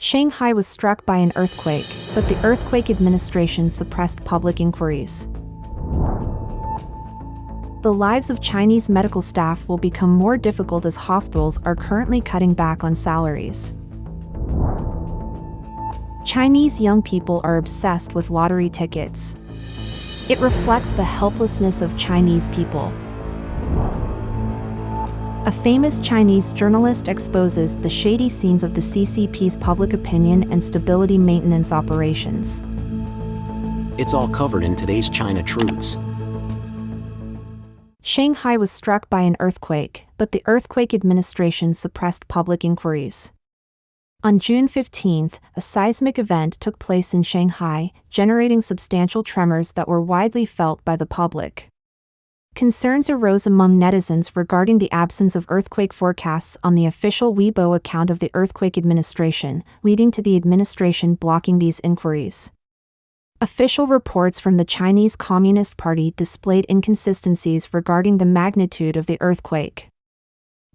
Shanghai was struck by an earthquake, but the earthquake administration suppressed public inquiries. The lives of Chinese medical staff will become more difficult as hospitals are currently cutting back on salaries. Chinese young people are obsessed with lottery tickets. It reflects the helplessness of Chinese people. A famous Chinese journalist exposes the shady scenes of the CCP's public opinion and stability maintenance operations. It's all covered in today's China Truths. Shanghai was struck by an earthquake, but the earthquake administration suppressed public inquiries. On June 15, a seismic event took place in Shanghai, generating substantial tremors that were widely felt by the public. Concerns arose among netizens regarding the absence of earthquake forecasts on the official Weibo account of the earthquake administration, leading to the administration blocking these inquiries. Official reports from the Chinese Communist Party displayed inconsistencies regarding the magnitude of the earthquake.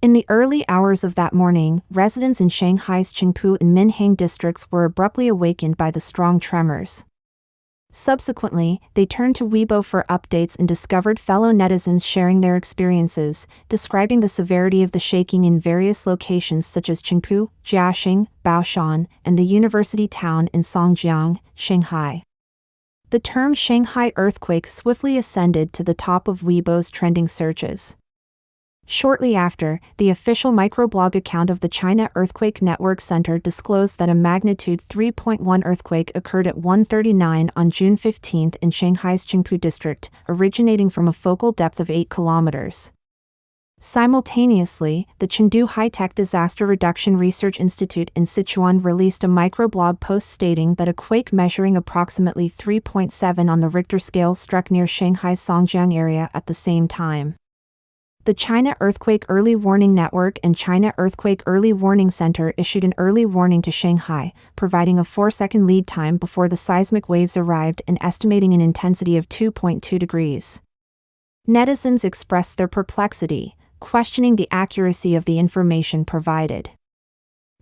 In the early hours of that morning, residents in Shanghai's Qingpu and Minhang districts were abruptly awakened by the strong tremors. Subsequently, they turned to Weibo for updates and discovered fellow netizens sharing their experiences, describing the severity of the shaking in various locations such as Qingpu, Jiaxing, Baoshan, and the university town in Songjiang, Shanghai. The term Shanghai earthquake swiftly ascended to the top of Weibo's trending searches. Shortly after, the official microblog account of the China Earthquake Network Center disclosed that a magnitude 3.1 earthquake occurred at 1:39 on June 15 in Shanghai's Qingpu district, originating from a focal depth of 8 kilometers. Simultaneously, the Chengdu High-Tech Disaster Reduction Research Institute in Sichuan released a microblog post stating that a quake measuring approximately 3.7 on the Richter scale struck near Shanghai's Songjiang area at the same time. The China Earthquake Early Warning Network and China Earthquake Early Warning Center issued an early warning to Shanghai, providing a 4-second lead time before the seismic waves arrived and estimating an intensity of 2.2 degrees. Netizens expressed their perplexity, questioning the accuracy of the information provided.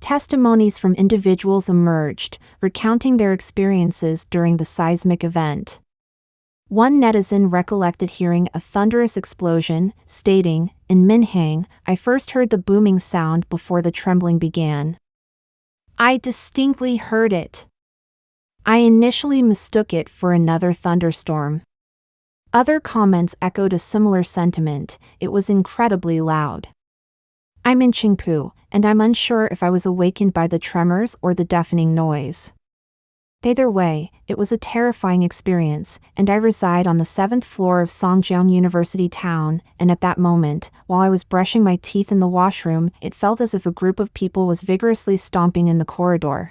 Testimonies from individuals emerged, recounting their experiences during the seismic event. One netizen recollected hearing a thunderous explosion, stating, "In Minhang, I first heard the booming sound before the trembling began. I distinctly heard it. I initially mistook it for another thunderstorm." Other comments echoed a similar sentiment: "It was incredibly loud. I'm in Qingpu, and I'm unsure if I was awakened by the tremors or the deafening noise. Either way, it was a terrifying experience, and I reside on the 7th floor of Songjiang University Town, and at that moment, while I was brushing my teeth in the washroom, it felt as if a group of people was vigorously stomping in the corridor.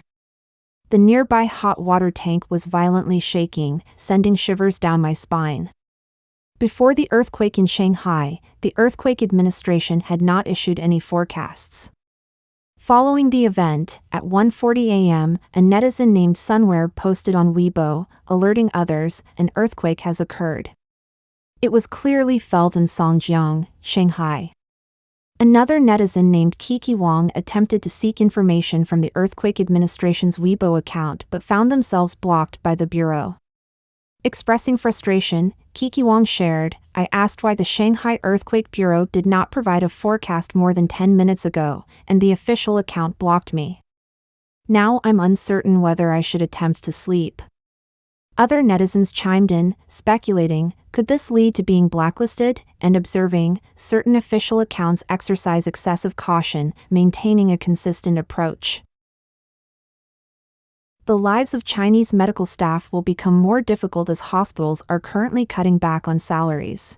The nearby hot water tank was violently shaking, sending shivers down my spine." Before the earthquake in Shanghai, the earthquake administration had not issued any forecasts. Following the event, at 1:40 a.m., a netizen named Sunware posted on Weibo, alerting others, an earthquake has occurred. It was clearly felt in Songjiang, Shanghai. Another netizen named Kiki Wang attempted to seek information from the earthquake administration's Weibo account but found themselves blocked by the bureau. Expressing frustration, Kiki Wang shared, "I asked why the Shanghai Earthquake Bureau did not provide a forecast more than 10 minutes ago, and the official account blocked me. Now I'm uncertain whether I should attempt to sleep." Other netizens chimed in, speculating, could this lead to being blacklisted, and observing, certain official accounts exercise excessive caution, maintaining a consistent approach. The lives of Chinese medical staff will become more difficult as hospitals are currently cutting back on salaries.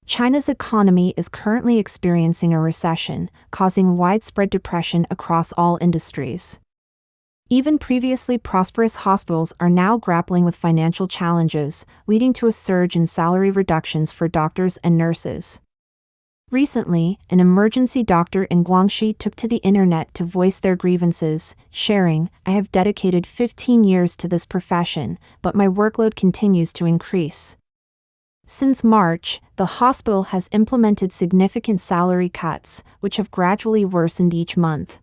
China's economy is currently experiencing a recession, causing widespread depression across all industries. Even previously prosperous hospitals are now grappling with financial challenges, leading to a surge in salary reductions for doctors and nurses. Recently, an emergency doctor in Guangxi took to the internet to voice their grievances, sharing, "I have dedicated 15 years to this profession, but my workload continues to increase." Since March, the hospital has implemented significant salary cuts, which have gradually worsened each month.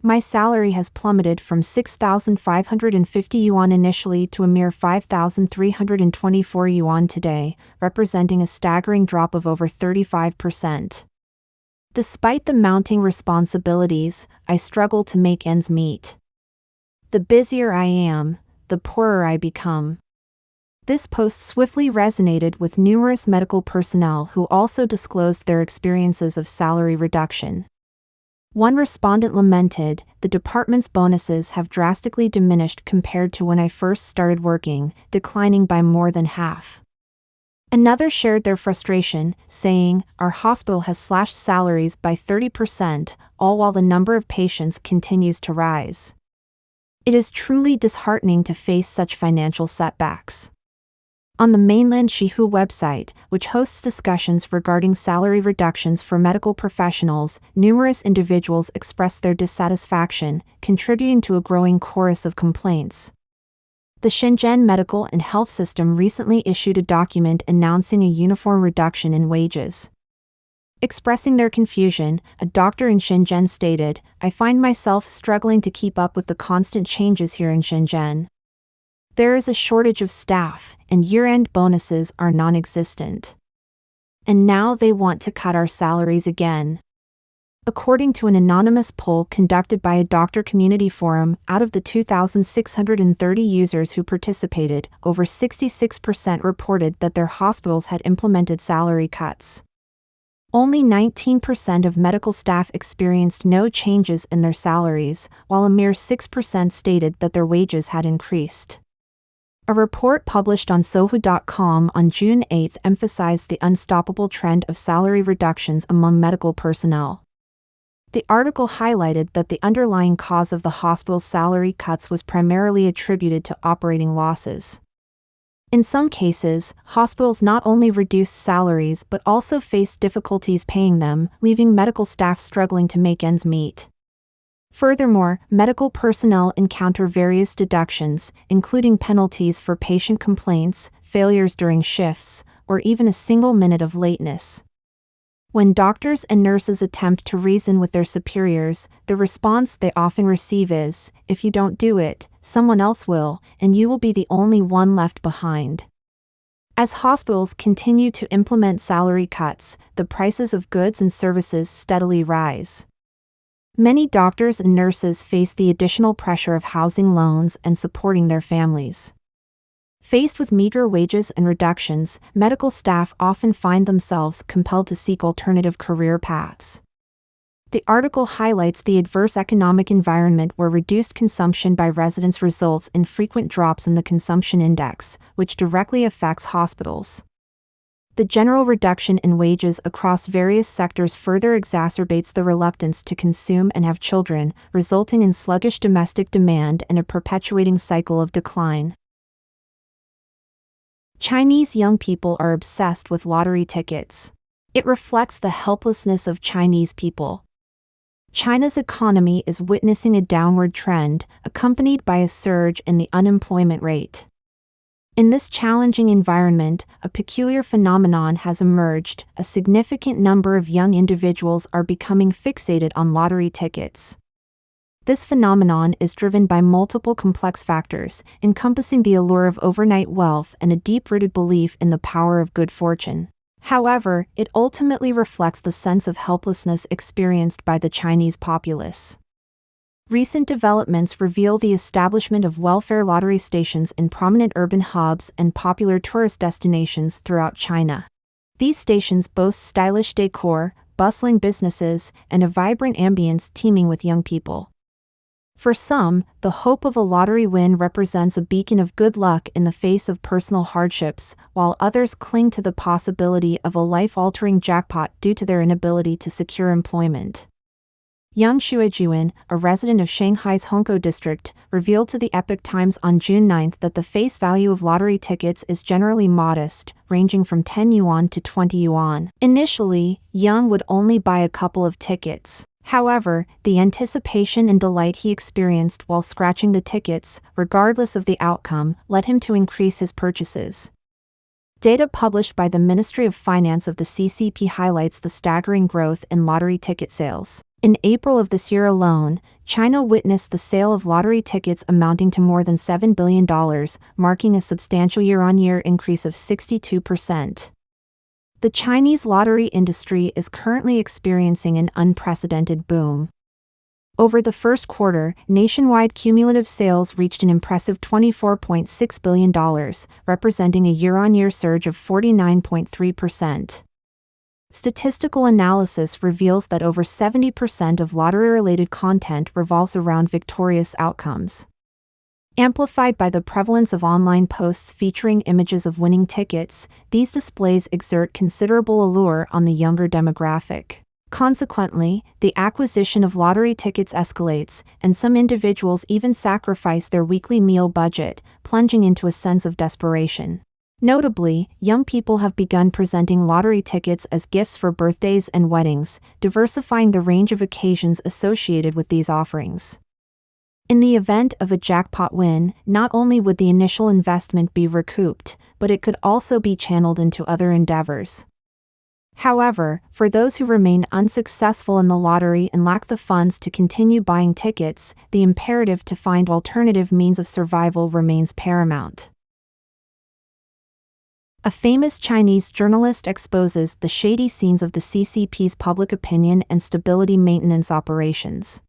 My salary has plummeted from 6,550 yuan initially to a mere 5,324 yuan today, representing a staggering drop of over 35%. Despite the mounting responsibilities, I struggle to make ends meet. The busier I am, the poorer I become. This post swiftly resonated with numerous medical personnel who also disclosed their experiences of salary reduction. One respondent lamented, "The department's bonuses have drastically diminished compared to when I first started working, declining by more than half." Another shared their frustration, saying, "Our hospital has slashed salaries by 30%, all while the number of patients continues to rise." It is truly disheartening to face such financial setbacks. On the mainland Shihu website, which hosts discussions regarding salary reductions for medical professionals, numerous individuals expressed their dissatisfaction, contributing to a growing chorus of complaints. The Shenzhen medical and health system recently issued a document announcing a uniform reduction in wages. Expressing their confusion, a doctor in Shenzhen stated, "I find myself struggling to keep up with the constant changes here in Shenzhen. There is a shortage of staff, and year-end bonuses are non-existent. And now they want to cut our salaries again." According to an anonymous poll conducted by a doctor community forum, out of the 2,630 users who participated, over 66% reported that their hospitals had implemented salary cuts. Only 19% of medical staff experienced no changes in their salaries, while a mere 6% stated that their wages had increased. A report published on Sohu.com on June 8 emphasized the unstoppable trend of salary reductions among medical personnel. The article highlighted that the underlying cause of the hospital's salary cuts was primarily attributed to operating losses. In some cases, hospitals not only reduced salaries but also faced difficulties paying them, leaving medical staff struggling to make ends meet. Furthermore, medical personnel encounter various deductions, including penalties for patient complaints, failures during shifts, or even a single minute of lateness. When doctors and nurses attempt to reason with their superiors, the response they often receive is, "If you don't do it, someone else will, and you will be the only one left behind." As hospitals continue to implement salary cuts, the prices of goods and services steadily rise. Many doctors and nurses face the additional pressure of housing loans and supporting their families. Faced with meager wages and reductions, medical staff often find themselves compelled to seek alternative career paths. The article highlights the adverse economic environment where reduced consumption by residents results in frequent drops in the consumption index, which directly affects hospitals. The general reduction in wages across various sectors further exacerbates the reluctance to consume and have children, resulting in sluggish domestic demand and a perpetuating cycle of decline. Chinese young people are obsessed with lottery tickets. It reflects the helplessness of Chinese people. China's economy is witnessing a downward trend, accompanied by a surge in the unemployment rate. In this challenging environment, a peculiar phenomenon has emerged. A significant number of young individuals are becoming fixated on lottery tickets. This phenomenon is driven by multiple complex factors, encompassing the allure of overnight wealth and a deep-rooted belief in the power of good fortune. However, it ultimately reflects the sense of helplessness experienced by the Chinese populace. Recent developments reveal the establishment of welfare lottery stations in prominent urban hubs and popular tourist destinations throughout China. These stations boast stylish decor, bustling businesses, and a vibrant ambience teeming with young people. For some, the hope of a lottery win represents a beacon of good luck in the face of personal hardships, while others cling to the possibility of a life-altering jackpot due to their inability to secure employment. Yang Xuejuan, a resident of Shanghai's Hongkou district, revealed to the Epoch Times on June 9 that the face value of lottery tickets is generally modest, ranging from 10 yuan to 20 yuan. Initially, Yang would only buy a couple of tickets. However, the anticipation and delight he experienced while scratching the tickets, regardless of the outcome, led him to increase his purchases. Data published by the Ministry of Finance of the CCP highlights the staggering growth in lottery ticket sales. In April of this year alone, China witnessed the sale of lottery tickets amounting to more than $7 billion, marking a substantial year-on-year increase of 62%. The Chinese lottery industry is currently experiencing an unprecedented boom. Over the first quarter, nationwide cumulative sales reached an impressive $24.6 billion, representing a year-on-year surge of 49.3%. Statistical analysis reveals that over 70% of lottery-related content revolves around victorious outcomes. Amplified by the prevalence of online posts featuring images of winning tickets, these displays exert considerable allure on the younger demographic. Consequently, the acquisition of lottery tickets escalates, and some individuals even sacrifice their weekly meal budget, plunging into a sense of desperation. Notably, young people have begun presenting lottery tickets as gifts for birthdays and weddings, diversifying the range of occasions associated with these offerings. In the event of a jackpot win, not only would the initial investment be recouped, but it could also be channeled into other endeavors. However, for those who remain unsuccessful in the lottery and lack the funds to continue buying tickets, the imperative to find alternative means of survival remains paramount. A famous Chinese journalist exposes the shady scenes of the CCP's public opinion and stability maintenance operations.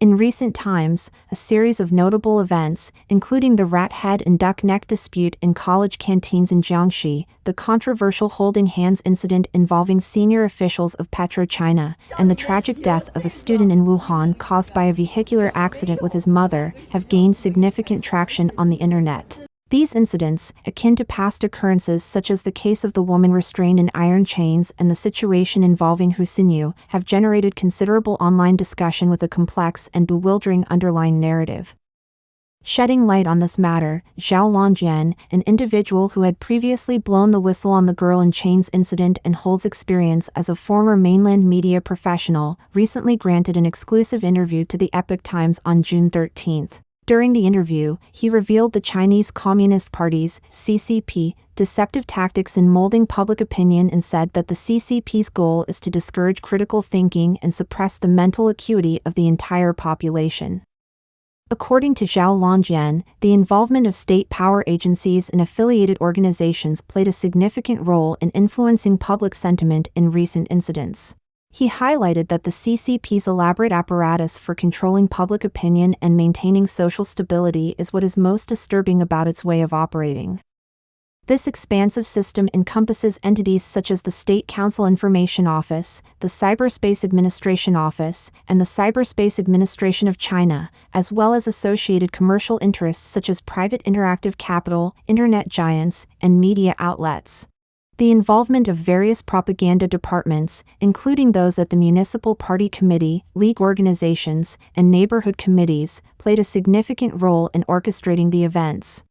In recent times, a series of notable events, including the rat head and duck neck dispute in college canteens in Jiangxi, the controversial holding hands incident involving senior officials of PetroChina, and the tragic death of a student in Wuhan caused by a vehicular accident with his mother, have gained significant traction on the internet. These incidents, akin to past occurrences such as the case of the woman restrained in iron chains and the situation involving Hu Xinyu, have generated considerable online discussion with a complex and bewildering underlying narrative. Shedding light on this matter, Zhao Longjian, an individual who had previously blown the whistle on the girl in chains incident and holds experience as a former mainland media professional, recently granted an exclusive interview to the Epoch Times on June 13. During the interview, he revealed the Chinese Communist Party's (CCP) deceptive tactics in molding public opinion and said that the CCP's goal is to discourage critical thinking and suppress the mental acuity of the entire population. According to Zhao Longjian, the involvement of state power agencies and affiliated organizations played a significant role in influencing public sentiment in recent incidents. He highlighted that the CCP's elaborate apparatus for controlling public opinion and maintaining social stability is what is most disturbing about its way of operating. This expansive system encompasses entities such as the State Council Information Office, the Cyberspace Administration Office, and the Cyberspace Administration of China, as well as associated commercial interests such as private interactive capital, internet giants, and media outlets. The involvement of various propaganda departments, including those at the Municipal Party Committee, league organizations, and neighborhood committees, played a significant role in orchestrating the events.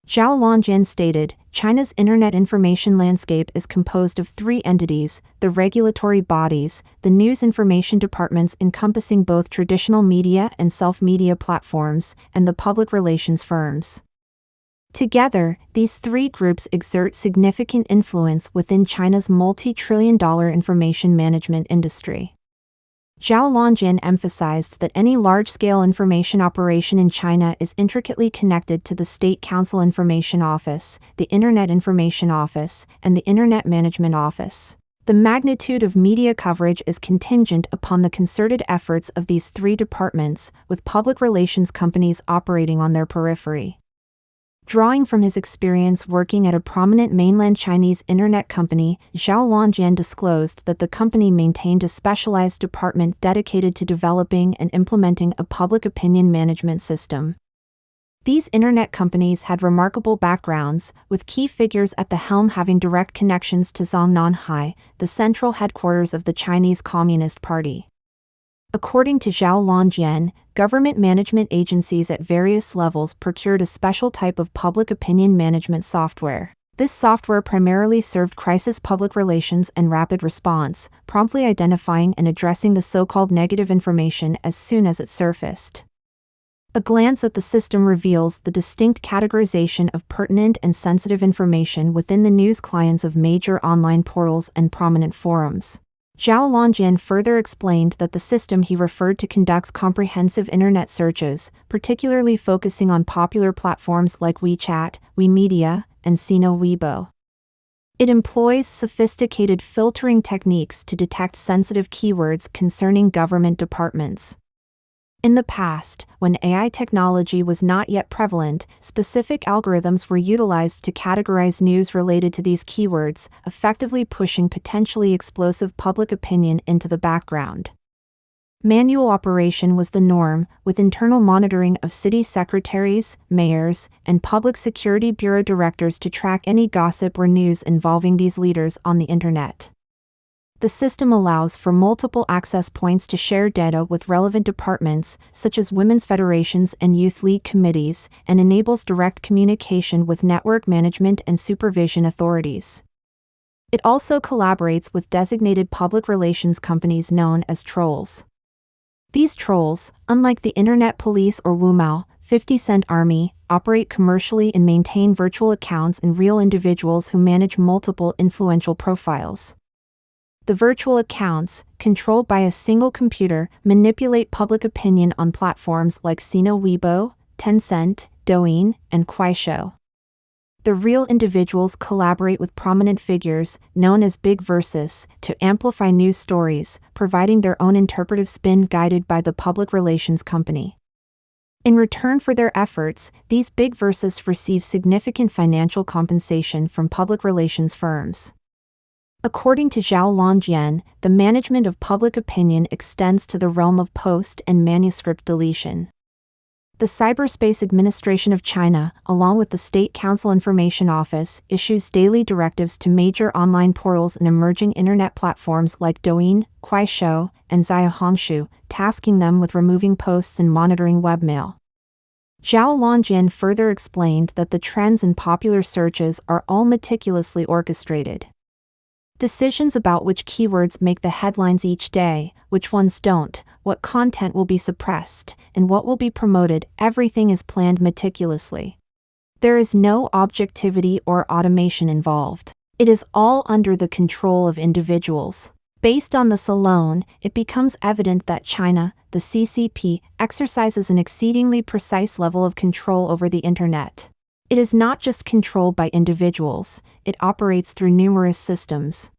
Zhao Longjian stated, China's internet information landscape is composed of three entities: the regulatory bodies, the news information departments encompassing both traditional media and self-media platforms, and the public relations firms. Together, these three groups exert significant influence within China's multi-trillion-dollar information management industry. Zhao Longjian emphasized that any large-scale information operation in China is intricately connected to the State Council Information Office, the Internet Information Office, and the Internet Management Office. The magnitude of media coverage is contingent upon the concerted efforts of these three departments, with public relations companies operating on their periphery. Drawing from his experience working at a prominent mainland Chinese internet company, Zhao Longjian disclosed that the company maintained a specialized department dedicated to developing and implementing a public opinion management system. These internet companies had remarkable backgrounds, with key figures at the helm having direct connections to Shanghai, the central headquarters of the Chinese Communist Party. According to Zhao Longjian, government management agencies at various levels procured a special type of public opinion management software. This software primarily served crisis public relations and rapid response, promptly identifying and addressing the so-called negative information as soon as it surfaced. A glance at the system reveals the distinct categorization of pertinent and sensitive information within the news clients of major online portals and prominent forums. Zhao Longjin further explained that the system he referred to conducts comprehensive internet searches, particularly focusing on popular platforms like WeChat, WeMedia, and Sino Weibo. It employs sophisticated filtering techniques to detect sensitive keywords concerning government departments. In the past, when AI technology was not yet prevalent, specific algorithms were utilized to categorize news related to these keywords, effectively pushing potentially explosive public opinion into the background. Manual operation was the norm, with internal monitoring of city secretaries, mayors, and public security bureau directors to track any gossip or news involving these leaders on the internet. The system allows for multiple access points to share data with relevant departments, such as women's federations and youth league committees, and enables direct communication with network management and supervision authorities. It also collaborates with designated public relations companies known as trolls. These trolls, unlike the Internet Police or Wumao, 50 Cent Army, operate commercially and maintain virtual accounts in real individuals who manage multiple influential profiles. The virtual accounts, controlled by a single computer, manipulate public opinion on platforms like Sino Weibo, Tencent, Douyin, and Kuaishou. The real individuals collaborate with prominent figures, known as big versus, to amplify news stories, providing their own interpretive spin guided by the public relations company. In return for their efforts, these big versus receive significant financial compensation from public relations firms. According to Zhao Longjin, the management of public opinion extends to the realm of post and manuscript deletion. The Cyberspace Administration of China, along with the State Council Information Office, issues daily directives to major online portals and emerging internet platforms like Douyin, Kuaishou, and Xiaohongshu, tasking them with removing posts and monitoring webmail. Zhao Longjin further explained that the trends in popular searches are all meticulously orchestrated. Decisions about which keywords make the headlines each day, which ones don't, what content will be suppressed, and what will be promoted, everything is planned meticulously. There is no objectivity or automation involved. It is all under the control of individuals. Based on this alone, it becomes evident that China, the CCP, exercises an exceedingly precise level of control over the internet. It is not just controlled by individuals, it operates through numerous systems.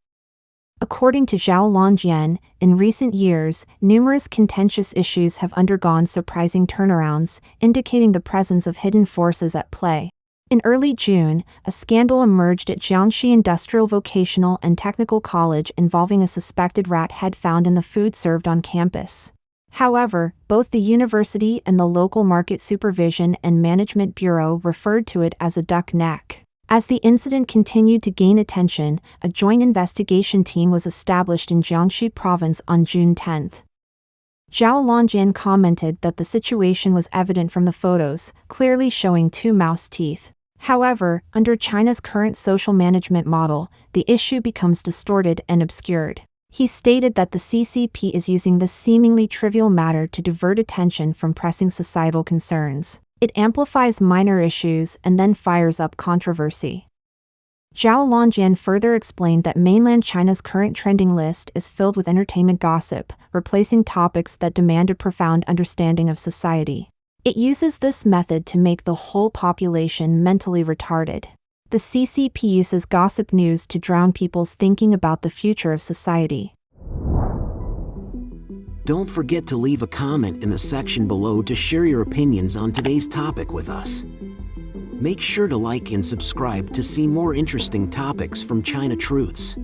According to Zhao Longjin, in recent years, numerous contentious issues have undergone surprising turnarounds, indicating the presence of hidden forces at play. In early June, a scandal emerged at Jiangxi Industrial Vocational and Technical College involving a suspected rat head found in the food served on campus. However, both the university and the local Market Supervision and Management Bureau referred to it as a duck neck. As the incident continued to gain attention, a joint investigation team was established in Jiangxi Province on June 10. Zhao Longjin commented that the situation was evident from the photos, clearly showing two mouse teeth. However, under China's current social management model, the issue becomes distorted and obscured. He stated that the CCP is using this seemingly trivial matter to divert attention from pressing societal concerns. It amplifies minor issues and then fires up controversy. Zhao Longjin further explained that mainland China's current trending list is filled with entertainment gossip, replacing topics that demand a profound understanding of society. It uses this method to make the whole population mentally retarded. The CCP uses gossip news to drown people's thinking about the future of society. Don't forget to leave a comment in the section below to share your opinions on today's topic with us. Make sure to like and subscribe to see more interesting topics from China Truths.